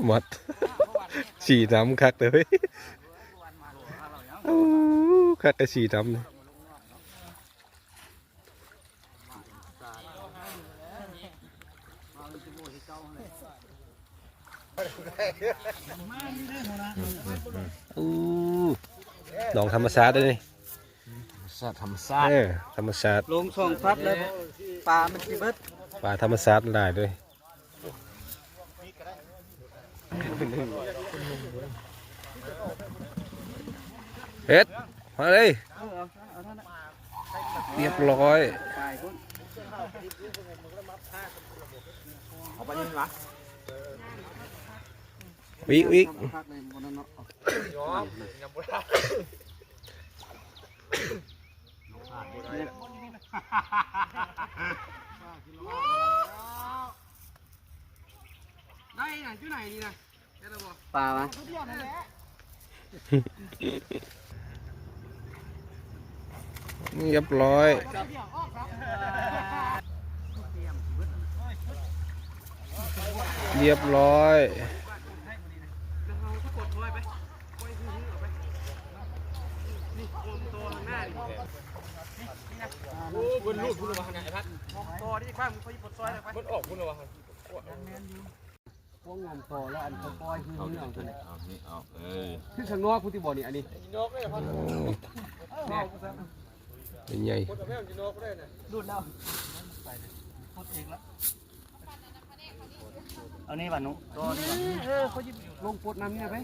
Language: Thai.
หมดสีดำคักเลยคักแต่สีดำเลยดองธรรมชาติเลยธรรมชาติธรรมชาติลงส่งพัดแล้วปลามันสิเบิดปลาธรรมชาติได้ด้วยเฮ็ดมาเลยเรียบร้อยเอาไปนี่วะวิกได้ไหนที่ไหนนี่นะปลาวะเรียบร้อยเรียบร้อยบนลูกคุณระวังไงพัดตัวที่ข้ามเขาหยิบปลดซอยเลยไปมันออกคุณระวังพวกงอมคอแล้วอันเขาปล่อยคือเรื่องตัวนี้คือข้างนอกพุทธิบอลนี่อันนี้เป็นไงดูดแล้วพดเองแล้วเอานี่บ้านุตัวนี้เขาหยิบลงปดน้ำเนี่ยไป